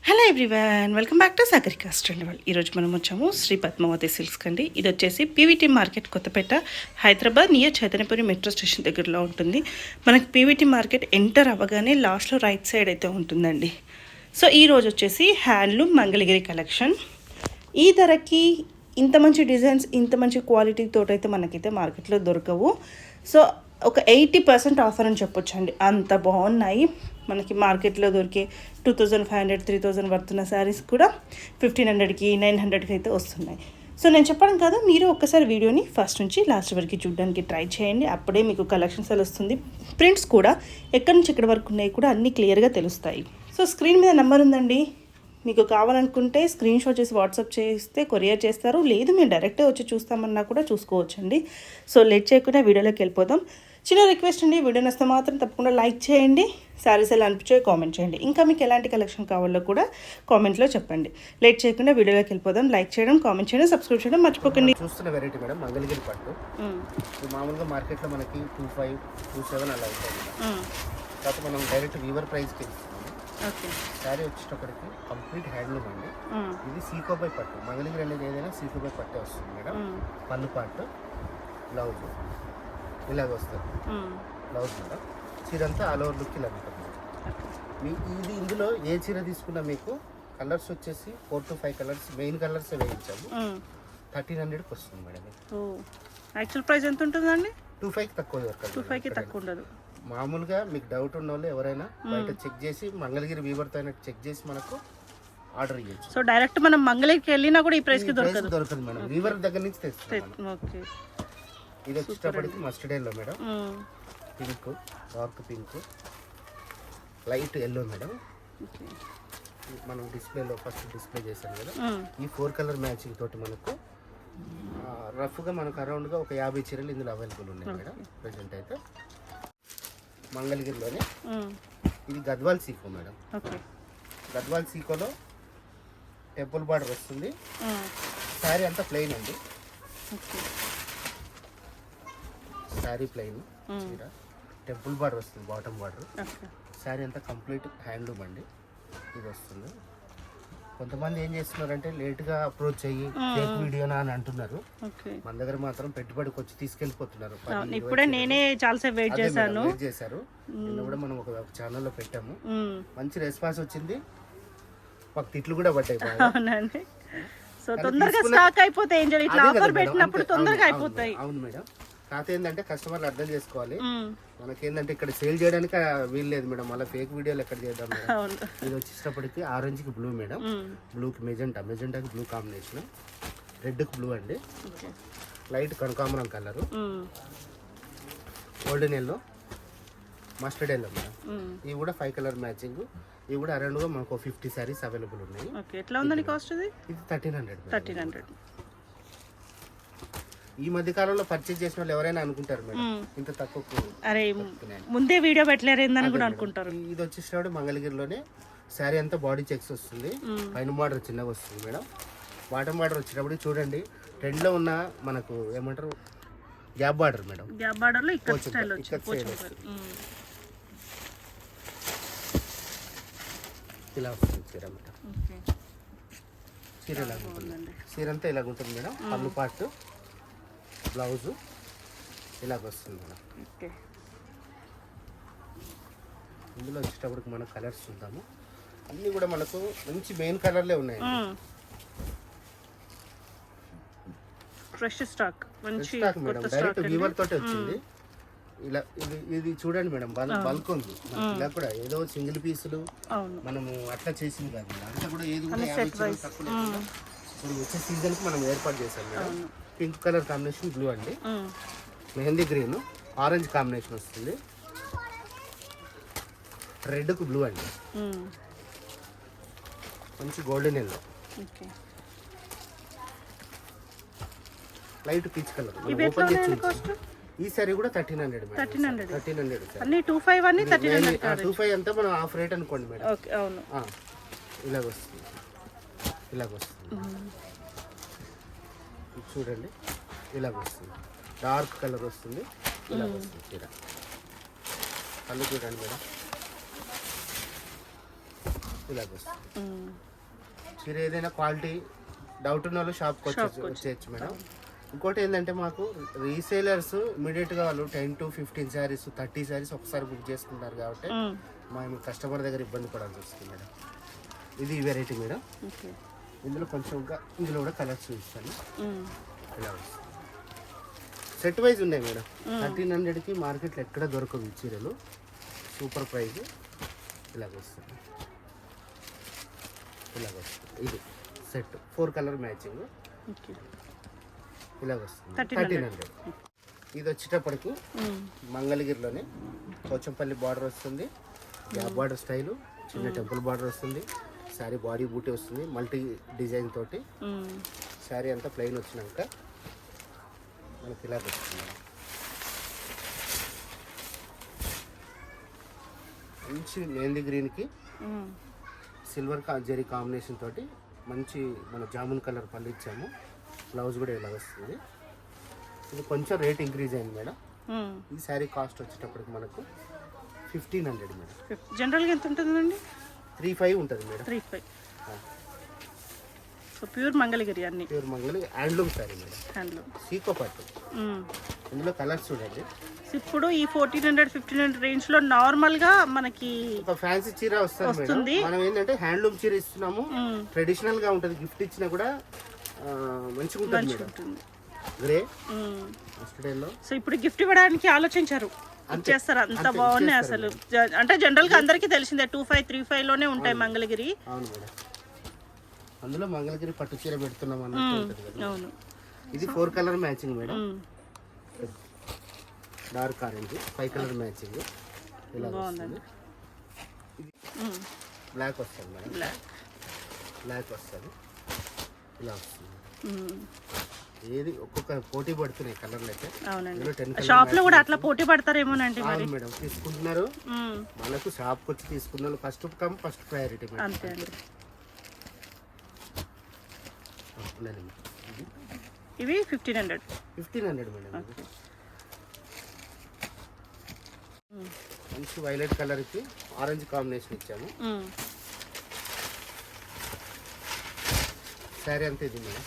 Hello everyone, welcome back to Sagarika style. ఈరోజు మనం వచ్చాము శ్రీ పద్మావతి సిల్క్స్ కండి. ఇది వచ్చేసి PVT market Kothapet, Hyderabad near Chaitanyapuri metro station దగ్గరలో ఉంటుంది. మనకి పీవీటీ మార్కెట్ ఎంటర్ అవ్వగానే లాస్ట్లో రైట్ సైడ్ అయితే ఉంటుందండి. సో ఈరోజు వచ్చేసి హ్యాండ్లూమ్ మంగళగిరి కలెక్షన్. ఈ ధరకి ఇంత మంచి డిజైన్స్, ఇంత మంచి క్వాలిటీతో అయితే మనకైతే మార్కెట్లో దొరకవు. సో ఒక 80% ఆఫర్ అని చెప్పొచ్చు అండి. అంత బాగున్నాయి. మనకి మార్కెట్లో దొరికే 2500, 3000 వర్తున్న శారీస్ కూడా 1500కి 900కి అయితే వస్తున్నాయి. సో నేను చెప్పడం కాదు, మీరు ఒక్కసారి వీడియోని ఫస్ట్ నుంచి లాస్ట్ వరకు చూడడానికి ట్రై చేయండి. అప్పుడే మీకు కలెక్షన్స్ వస్తుంది. ప్రింట్స్ కూడా ఎక్కడి నుంచి ఎక్కడి వరకు ఉన్నాయి కూడా అన్నీ క్లియర్గా తెలుస్తాయి. సో స్క్రీన్ మీద నెంబర్ ఉందండి. మీకు కావాలనుకుంటే స్క్రీన్ షాట్ చేసి వాట్సాప్ చేస్తే కొరియర్ చేస్తారు. లేదు మీరు డైరెక్ట్గా వచ్చి చూస్తామన్నా కూడా చూసుకోవచ్చండి. సో లేట్ చేయకుండా వీడియోలోకి వెళ్ళిపోదాం. చిన్న రిక్వెస్ట్ అండి, వీడియో నచ్చితే మాత్రం తప్పకుండా లైక్ చేయండి. శారీస్ ఎలా అనిపించాయో కామెంట్ చేయండి. ఇంకా మీకు ఎలాంటి కలెక్షన్ కావాలో కూడా కామెంట్లో చెప్పండి. లేట్ చేయకుండా వీడియోలోకి వెళ్ళిపోదాం. లైక్ చేయడం, కామెంట్ చేయడం, సబ్స్క్రైబ్ చేయడం మర్చిపోకండి. చూస్తున్న వెరైటీ మేడం మంగళగిరి పట్టు. మామూలుగా మార్కెట్లో మనకి 25, 27 అలా ఉంటుంది. కాకపోతే మనం డైరెక్ట్ వీవర్ ప్రైస్కి ఇస్తున్నాము. శారీ వచ్చేటప్పటికి కంప్లీట్ హ్యాండ్లూమ్ అండి. ఇది సీకోబై పట్టు. మంగళగిరి అనేది ఏదైనా సీకోబై పట్టే వస్తుంది మేడం. పళ్ళు పాటు, బ్లౌజ్ ఇలాగ వస్తుంది. Blouse madam. చీర అంతా ఆల్ ఓవర్ లుక్ ఇలా ఉంటుంది. ఇది ఇందులో ఏ చీర తీసుకున్నా మీకు కలర్స్ వచ్చేసి 4 to 5 కలర్స్, మెయిన్ కలర్స్ వేయించాము. 1300కి వస్తుంది మేడం. యాక్చువల్ ప్రైస్ ఎంత ఉంటుందండి? 25కి తక్కువ దొరకదు. 25కి తక్కువ ఉండదు. మామూలుగా మీకు డౌట్ ఉన్న వాళ్ళు ఎవరైనా బయట చెక్ చేసి మంగళగిరి వీవర్తో అయినా చెక్ చేసి మనకు ఆర్డర్ ఇవ్వచ్చు. సో డైరెక్ట్ మనం మంగళగిరికి వెళ్ళినా కూడా ఈ ప్రైస్కి దొరకదు మేడం. వీవర్ దగ్గర నుంచి తెస్తాం. ఓకే. ఇది వచ్చేటప్పటికి mustard yellow madam. Pink, dark pink, light yellow madam. మనం డిస్ప్లేలో ఫస్ట్ డిస్ప్లే చేశాం కదా. ఈ 4 కలర్ మ్యాచింగ్ తోటి మనకు రఫ్గా మనకు అరౌండ్గా ఒక 50 చీరలు ఇందులో అవైలబుల్ ఉన్నాయి మేడం ప్రజెంట్ అయితే. మంగళగిరిలోనే ఇది గద్వాల్ సీకో మేడం. గద్వాల్ సీకోలో టెంపుల్ బార్డర్ వస్తుంది. శారీ అంతా ప్లెయిన్ అండి. శారీ ప్లెయిన్, చీర టెంపుల్ బార్డర్ వస్తుంది, బాటమ్ బార్డర్. శారీ అంతా కంప్లీట్ హ్యాండ్లూమ్ అండి. ఇది వస్తుంది. కొంతమంది ఏం చేస్తున్నారంటే లేట్గా అప్రోచ్ అయ్యి ఫేక్ వీడియోనా అని అంటున్నారు. మన దగ్గర మాత్రం పెట్టుబడికి వచ్చి తీసుకెళ్ళిపోతున్నారు. ఇప్పుడే నేనే చాలా వెయిట్ చేశాను. నిన్న కూడా మనం ఒక ఛానల్లో పెట్టాము. మంచి రెస్పాన్స్ వచ్చింది. మాకు తిట్లు కూడా పడ్డాయి. సో తొందరగా స్టాక్ అయిపోతాయి. ఇట్లా ఆఫర్ పెట్టినప్పుడు తొందరగా అయిపోతాయి. అవును మేడం. కాకపోతే ఏంటంటే కస్టమర్లు అర్థం చేసుకోవాలి. మనకేంటంటే ఇక్కడ సేల్ చేయడానికి వీలు లేదు మేడం. మళ్ళీ ఫేక్ వీడియోలు ఎక్కడ చేద్దాం మేడం. ఇది వచ్చేటప్పటికి ఆరెంజ్కి బ్లూ మేడం, బ్లూకి మెజెంటా, మెజెంటాకి బ్లూ కాంబినేషన్, రెడ్కి బ్లూ అండి, లైట్ కనకాంబరం colour, golden yellow, mustard yellow madam. ఇవి కూడా 5 కలర్ మ్యాచింగ్. ఇవి కూడా అరౌండ్గా మనకు 50 శారీస్ అవైలబుల్ ఉన్నాయి. ఎట్లా ఉందండి కాస్ట్? ఇది 1300. ఈ మధ్య కాలంలో పర్చేజ్ చేసిన వాళ్ళు ఎవరైనా అనుకుంటారు మేడం ఇంత తక్కువ, అరే ముందే వీడియో పెట్టలేరేందని కూడా అనుకుంటారు. ఇది వచ్చేసినప్పుడు మంగళగిరిలోనే శారీ అంతా బాడీ చెక్స్ వస్తుంది. పైన బార్డర్ చిన్నగా వస్తుంది మేడం. బాటమ్ బార్డర్ వచ్చేటప్పుడు చూడండి ట్రెండ్లో ఉన్న మనకు ఏమంటారు గ్యాప్ బార్డర్ మేడం. గ్యాప్ బార్డర్లో ఇక్కడ స్టైల్ ఇలా వస్తుంది చీర మేడం. చీర ఇలాగ ఉంటుంది. చీర అంతా ఇలాగ ఉంటుంది మేడం. పళ్ళు పార్ట్, బ్లౌజు ఇలాగ వస్తుంది మేడం. ఇందులో వచ్చేటప్పటికి మనం కలర్స్ చూద్దాము. అన్నీ కూడా మనకు మంచి మెయిన్ కలర్లే ఉన్నాయి. Fresh stock madam. Direct weaver తోటి వచ్చింది. ఇలా ఇది చూడండి మేడం, బల్క్ ఉంది. ఇలా కూడా ఏదో సింగిల్ పీసులు మనము అట్లా చేసింది కాదు. అంతా కూడా ఏది కూడా 50 చీరలు తక్కువ లేకుండా ఇప్పుడు వచ్చే సీజన్కి మనం ఏర్పాటు చేసాం madam. Pink colour combination blue అండి, మెహందీ గ్రీన్, ఆరెంజ్ కాంబినేషన్ వస్తుంది, రెడ్కు బ్లూ అండి, మంచి golden yellow, light peach colour. Open చేసి ఈ సారీ కూడా 1300 మేడం. 1300 25 అంతా మనం ఆఫ్ రేట్ అనుకోండి మేడం. ఇలాగ వస్తుంది, ఇలాగ వస్తుంది చూడండి. ఇలాగ వస్తుంది, డార్క్ కలర్ వస్తుంది. ఇలాగ వస్తుంది చీర. కళ్ళు చూడండి మేడం. ఇలాగ వస్తుంది. చీర ఏదైనా క్వాలిటీ డౌట్ ఉన్న వాళ్ళు షాప్కి వచ్చేయచ్చు మేడం. ఇంకోటి ఏంటంటే మాకు రీసేలర్స్ ఇమీడియట్గా వాళ్ళు 10 to 15 శారీస్ 30 శారీస్ ఒకసారి బుక్ చేసుకుంటారు కాబట్టి మేము కస్టమర్ దగ్గర ఇబ్బంది పడాల్సి వస్తుంది మేడం. ఇది వెరైటీ మేడం. ఇందులో కొంచెం ఇందులో కూడా కలర్స్ చూపిస్తాను. ఇలా వస్తుంది. సెట్ వైజ్ ఉన్నాయి మేడం. 1300కి మార్కెట్లో ఎక్కడ దొరకవు ఈ చీరలు. Super prize. ఇలాగ వస్తుంది. ఇలాగ వస్తుంది. ఇది సెట్ 4 కలర్ మ్యాచింగ్. ఇలాగ వస్తుంది 1300. ఇది వచ్చేటప్పటికి మంగళగిరిలోనే పోచంపల్లి బార్డర్ వస్తుంది. గ్యాప్ బార్డర్ స్టైలు, చిన్న టెంపుల్ బార్డర్ వస్తుంది. శారీ బాడీ బూటీ వస్తుంది మల్టీ డిజైన్ తోటి. శారీ అంతా ప్లెయిన్ వచ్చినాక మనకి ఇలాగ వస్తుంది. మంచి మెహందీ గ్రీన్కి సిల్వర్ జరీ కాంబినేషన్ తోటి మంచి మన జామున్ కలర్ పళ్ళు ఇచ్చాము. బ్లౌజ్ కూడా ఇలా వస్తుంది. ఇది కొంచెం రేట్ ఇంక్రీజ్ అయింది మేడం. ఈ శారీ కాస్ట్ వచ్చేటప్పటికి మనకు 1500 మేడం. జనరల్గా ఎంత ఉంటుందండి? 35 ఉంటుంది మేడం. 35. సో ప్యూర్ మంగళగిరి అన్ని. Pure Mangalagiri handloom saree madam. Handloom సీకో పట్టు. ఇందులో కలర్స్ చూడండి. ఇప్పుడు ఈ 1400-1500 రేంజ్ లో నార్మల్ గా మనకి ఒక ఫ్యాన్సీ చీర వస్తుంది. మనం ఏంటంటే హ్యాండ్లూమ్ చీర ఇస్తున్నాము. ట్రెడిషనల్ గా ఉంటుంది. గిఫ్ట్ ఇచ్చినా కూడా మంచిగా ఉంటుంది. గ్రే లో. సో ఇప్పుడు గిఫ్ట్ ఇవ్వడానికి ఆలోచించారు, చేస్తారు. అంత బాగున్నాయి అసలు. అంటే జనరల్ గా అందరికీ తెలిసిందే 25, 35 లోనే ఉంటాయి మంగళగిరి. అవును మేడం. అందులో మంగళగిరి పట్టు చీర పెడుతున్నాం అన్నట్టు. అవును. ఇది 4 colour matching madam. Dark orange 5 colour matching. ఇలా వస్తుంది. బ్లాక్ వస్తుంది మేడం. బ్లాక్ వస్తుంది. ఇలా వస్తుంది. ఏది ఒక్కొక్క పోటీ పడుతున్నాయి కలర్లు అయితే. షాప్ లో కూడా అట్లా పోటీ పడతారేమోనండి మరి. మేడం తీసుకుంటున్నారు. మనకు షాప్ వచ్చి తీసుకున్న first come first priority madam. అంతే అండి. ఇవి 1500 మేడం. మంచి వైలెట్ కలర్ కి ఆరెంజ్ కాంబినేషన్ ఇచ్చాము. శారీ అంతా ఇది మేడం.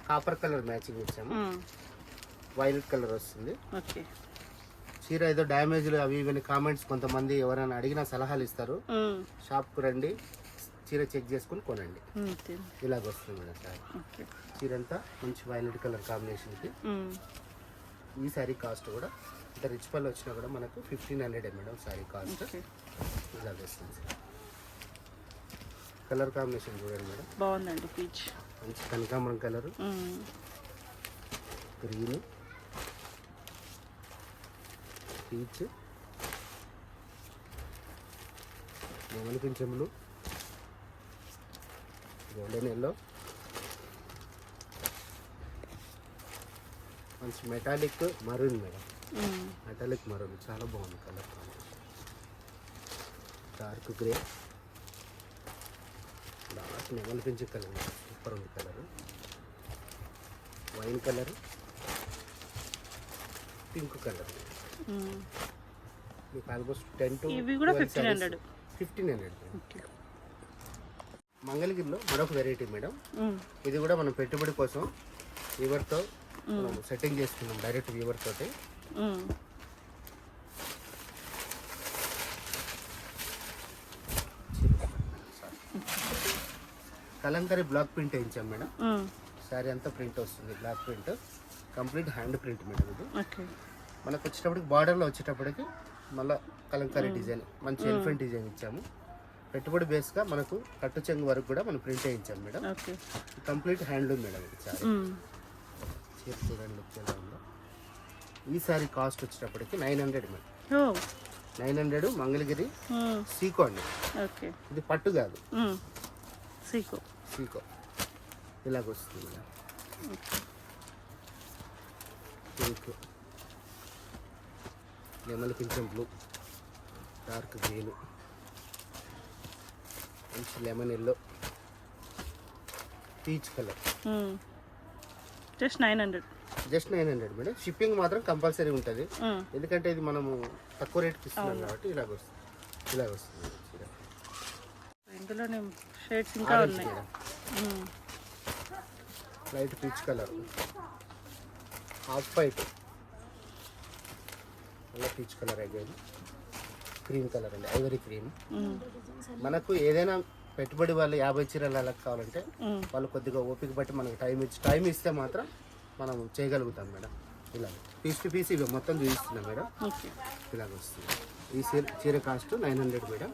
కాపర్ కలర్ మ్యాచింగ్ ఇచ్చాము. వైలెట్ కలర్ వస్తుంది. చీర ఏదో డ్యామేజ్లు అవి ఇవన్నీ కామెంట్స్ కొంతమంది ఎవరైనా అడిగినా సలహాలు ఇస్తారు. షాప్కు రండి, చీర చెక్ చేసుకుని కొనండి. ఇలాగ వస్తుంది మేడం సారీ. చీర అంతా మంచి వైలెట్ కలర్ కాంబినేషన్కి. ఈ శారీ కాస్ట్ కూడా ఇంత రిచ్ పళ్ళు వచ్చినా కూడా మనకు 1500 మేడం శారీ కాస్ట్. ఇలాగ వస్తుంది. కలర్ కాంబినేషన్ చూడండి మేడం. బాగుందండి. పీచ్ మంచి కనకాంబరం కలరు, గ్రీన్, పీచ్, నెమలి పింఛములు, గోల్డెన్ ఎల్లో, మంచి metallic maroon madam. Metallic maroon చాలా బాగుంది colour combination. Dark grey, dark నెమలి పింఛ కలర్ సూపర్ ఉంది colour. Wine colour, pink colour. మీకు ఆల్మోస్ట్ 10 to 1500. మంగళగిరిలో మరొక వెరైటీ మేడం. ఇది కూడా మనం పెట్టుబడి కోసం వీవర్తో సెట్టింగ్ చేసుకున్నాం. డైరెక్ట్ వీవర్ తోటి. కలంకరీ బ్లాక్ ప్రింట్ వేయించాం మేడం. శారీ అంతా ప్రింట్ వస్తుంది. Block print complete hand print madam. ఇది మనకు వచ్చేటప్పటికి బార్డర్లో వచ్చేటప్పటికి మళ్ళీ కలంకరీ డిజైన్ మంచి ఎలిఫెంట్ డిజైన్ ఇచ్చాము. పెట్టుబడి బేస్గా మనకు కట్టు చెంగు వరకు కూడా మనం ప్రింట్ వేయించాం మేడం. Complete handloom madam. ఇది శారీ చీర చూడండి లుక్ ఎలా ఉందో. ఈ శారీ కాస్ట్ వచ్చేటప్పటికి 900 మేడం. 900 మంగళగిరి సీకో అండి. ఇది పట్టు కాదు, సీకో. ఇలాగ వస్తుంది మేడం. పింక్, నెమలి పింఛం బ్లూ, డార్క్ గ్రీన్, మంచి lemon yellow, peach colour. Just 900 madam. Shipping మాత్రం కంపల్సరీ ఉంటుంది. ఎందుకంటే ఇది మనము తక్కువ రేట్కి ఇస్తున్నాం కాబట్టి ఇలాగ వస్తుంది. ఇందులోనే షేడ్స్ ఇంకా ఆరెంజ్ ఉన్నాయి. Madam, light peach colour, half white, అలా పీచ్ కలర్ అయ్యాయి, క్రీమ్ కలర్ అండి, ఐవరీ క్రీమ్. మనకు ఏదైనా పెట్టుబడి వాళ్ళు 50 చీరలు అలా కావాలంటే వాళ్ళు కొద్దిగా ఓపిక బట్టి మనకు టైం ఇస్తే మాత్రం మనం చేయగలుగుతాం మేడం. ఇలా పీస్ టు పీస్ ఇవి మొత్తం చూపిస్తున్నాం మేడం. ఓకే. ఇలాగ వస్తుంది. ఈ చీర కాస్ట్ 900 మేడం.